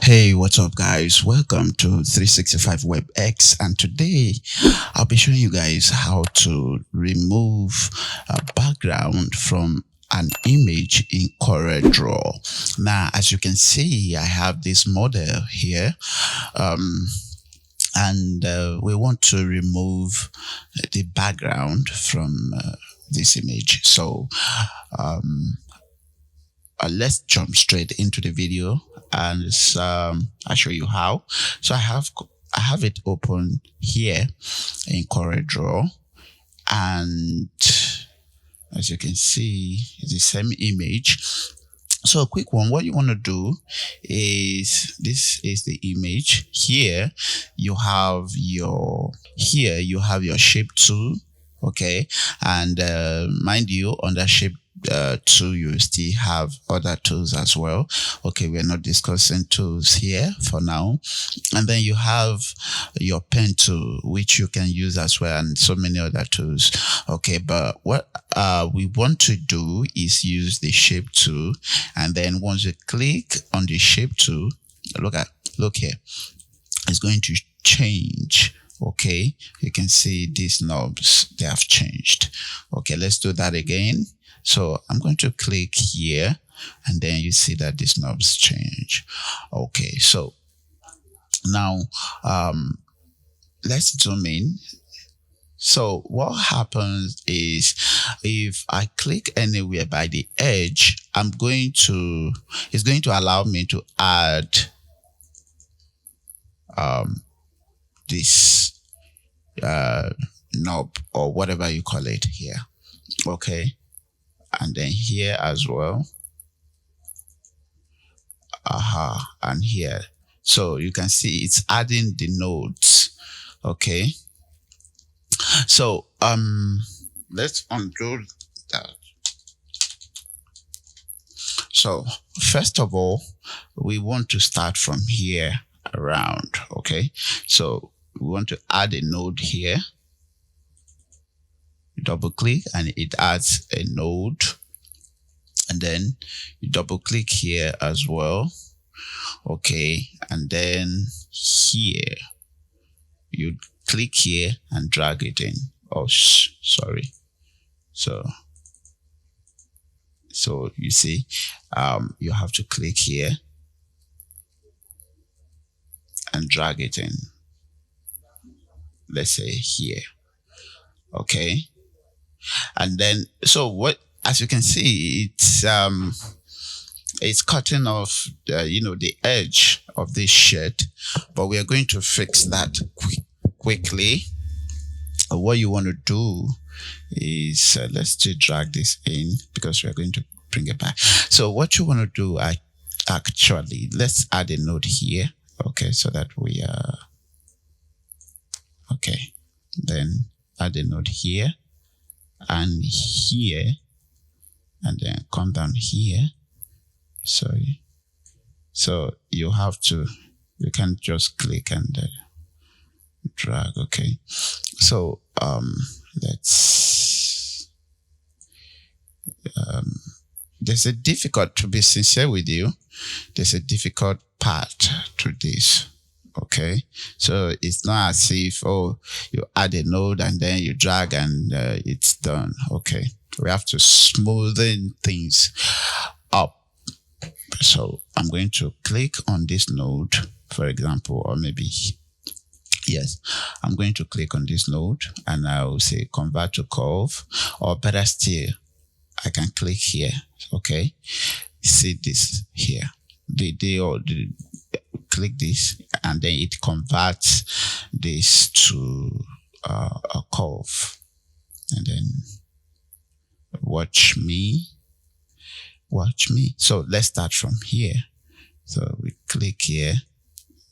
Hey, what's up, guys? Welcome to 365 WebX, and today I'll be showing you guys how to remove a background from an image in Coreldraw. Now, as you can see, I have this model here, and we want to remove the background from this image. So, let's jump straight into the video and I'll show you how. So I have it open here in Coreldraw, and as you can see, it's the same image. So a quick one, what you want to do is, this is the image. Here you have your shape tool, okay, and mind you, under shape tool you still have other tools as well. Okay, we're not discussing tools here for now. And then you have your pen tool, which you can use as well, and so many other tools. Okay, but what we want to do is use the shape tool, and then once you click on the shape tool, look here, it's going to change. Okay, you can see these knobs, they have changed. Okay, let's do that again. So I'm going to click here, and then you see that these knobs change. Okay, so now let's zoom in. So what happens is, if I click anywhere by the edge, it's going to allow me to add this knob, or whatever you call it here. Okay, and then here as well, and here. So you can see it's adding the nodes. Okay, so let's undo that. So first of all, we want to start from here around. Okay, so we want to add a node here. You double click and it adds a node, and then you double click here as well. Okay, and then here you click here and drag it in. Oh, sorry. So you see, you have to click here and drag it in. Let's say here. Okay, and then as you can see, it's cutting off the edge of this shirt, but we are going to fix that quickly. What you want to do is, let's just drag this in, because we're going to bring it back. So what you want to do, actually, let's add a node here. Okay, so that we okay, then add a node here and here, and then come down here. Sorry, so you can't just click and drag. Okay, so to be sincere with you, there's a difficult part to this. Okay, so it's not as if, you add a node and then you drag and it's done. Okay, we have to smoothen things up. So I'm going to click on this node, for example, or maybe, yes, I'm going to click on this node, and I'll say convert to curve, or better still, I can click here. Okay, see this here, click this, and then it converts this to a curve. And then watch me. So let's start from here. So we click here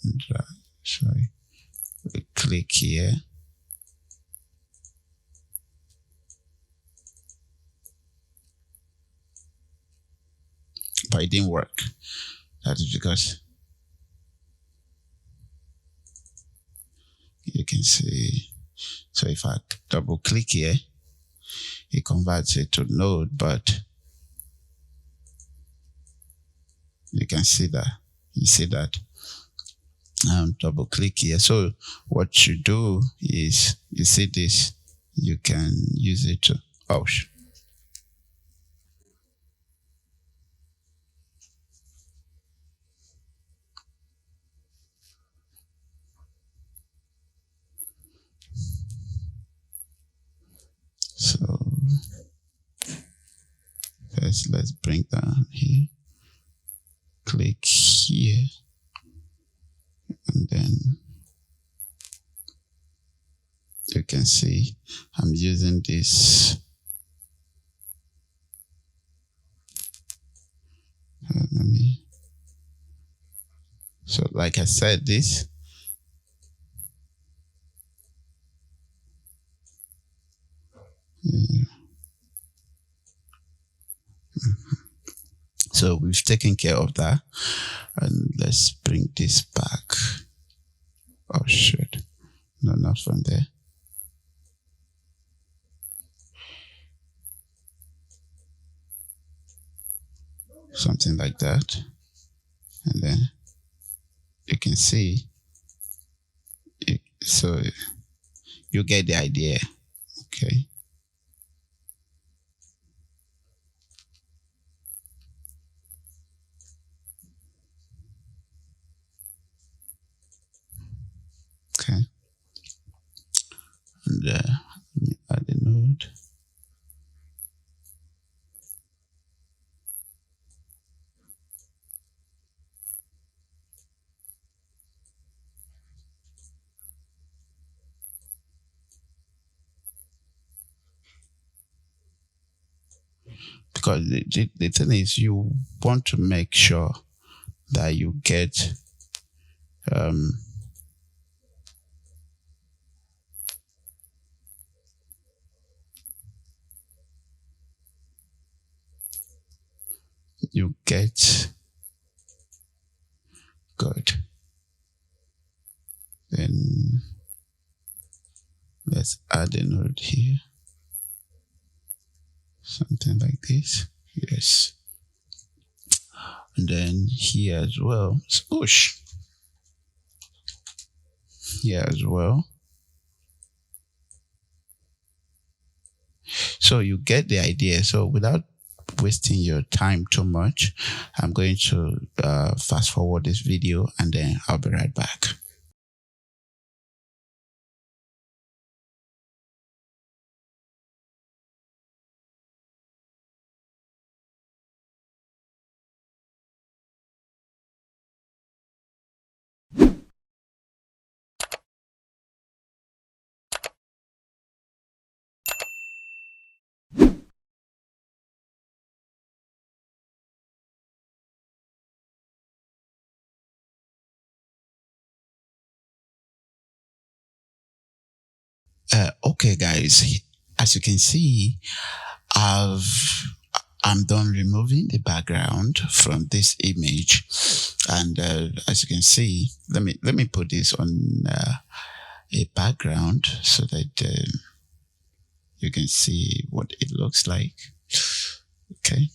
and we click here, but it didn't work. That is because you can see. So if I double click here, it converts it to node, but you can see that. You see that double click here. So what you do is, you see this, you can use it to, oh, so first let's bring down here, click here, and then you can see I'm using this. Let me, so like I said, this, so we've taken care of that, and let's bring this back. Oh shit, no, not from there. Something like that, and then you can see it, so you get the idea. Okay, okay, and let me add a node. Because the thing is, you want to make sure that you get um, you get good. Then let's add a node here, something like this. Yes, and then here as well, push here as well. So you get the idea. So without wasting your time too much, I'm going to fast forward this video, and then I'll be right back. Okay, guys, as you can see, I've I'm done removing the background from this image, and as you can see, let me put this on a background so that you can see what it looks like. Okay.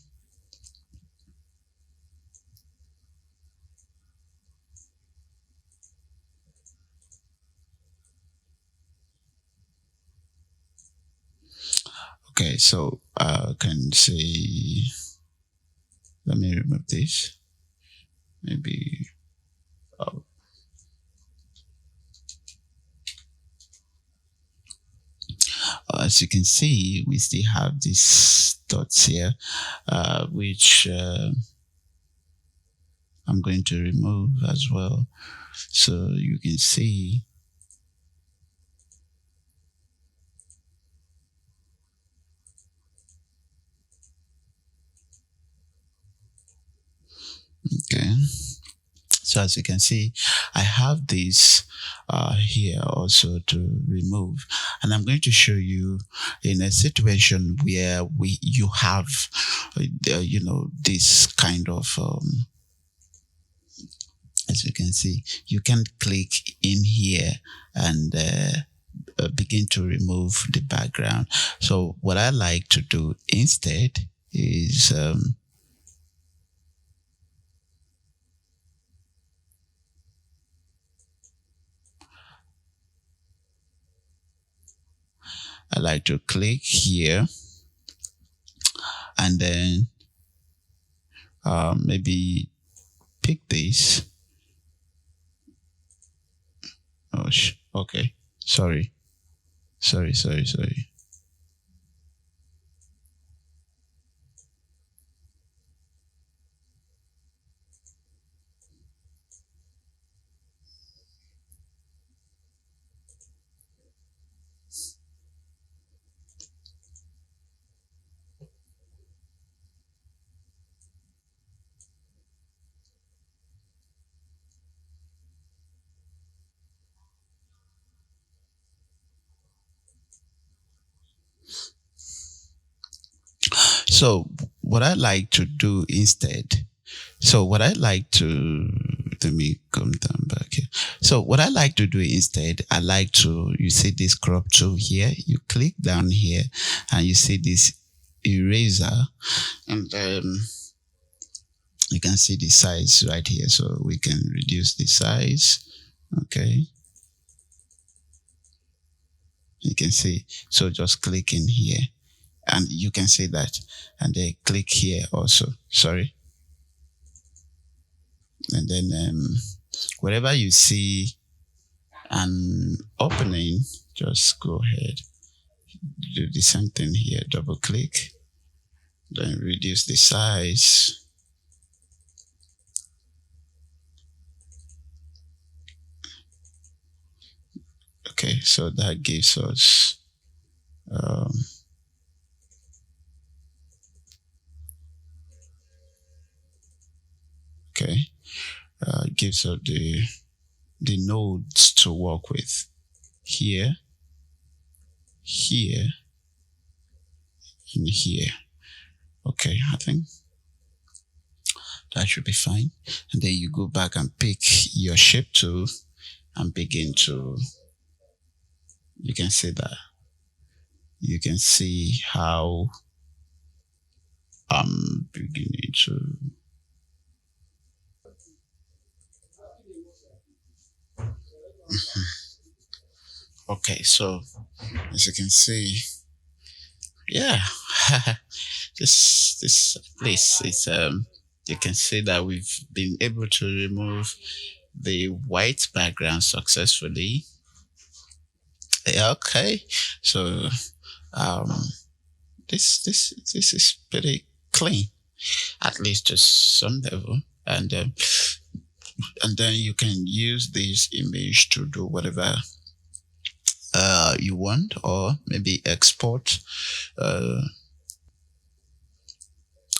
Okay, so I can say, let me remove this. Maybe, oh, as you can see, we still have these dots here, which I'm going to remove as well. So you can see, okay. So as you can see, I have this here also to remove, and I'm going to show you in a situation where you have, this kind of, as you can see, you can click in here and begin to remove the background. So what I like to do instead is like to click here, and then maybe pick this. Oh, okay. Sorry. Sorry. So what I like to do instead, so what I like to let me come down back here. So what I like to do instead, I like to, you see this crop tool here, you click down here and you see this eraser, and you can see the size right here. So we can reduce the size. Okay. You can see, so just click in here and you can see that, and then click here also, sorry. And then wherever you see an opening, just go ahead, do the same thing here, double click, then reduce the size. Okay, so that gives us okay, gives us the nodes to work with here, here, and here. Okay, I think that should be fine. And then you go back and pick your shape tool and begin to, you can see that, you can see how I'm beginning to, okay, so as you can see, yeah, this at least it's you can see that we've been able to remove the white background successfully. Yeah, okay, so um this is pretty clean, at least to some level, and then you can use this image to do whatever you want, or maybe export.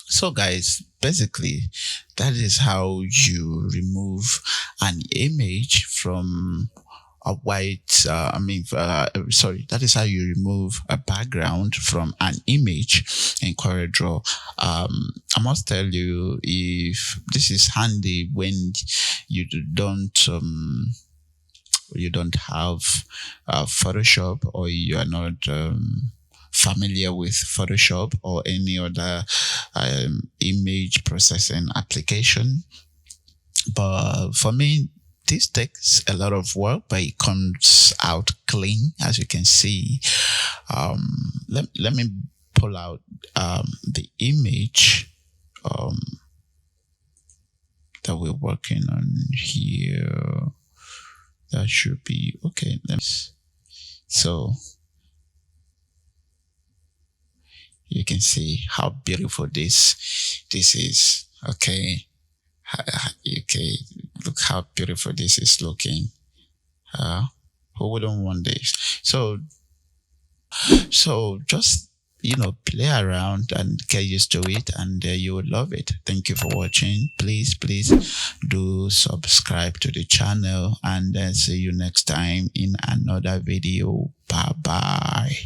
So guys, basically that is how you remove an image from a white sorry, that is how you remove a background from an image in Coreldraw. I must tell you, if this is handy when you don't you don't have Photoshop, or you are not familiar with Photoshop or any other image processing application. But for me, this takes a lot of work, but it comes out clean, as you can see. Let me pull out the image that we're working on here. That should be okay. So you can see how beautiful this is. Okay, okay, look how beautiful this is looking. Who wouldn't want this? So just, play around and get used to it, and you will love it. Thank you for watching. Please do subscribe to the channel, and see you next time in another video. Bye bye.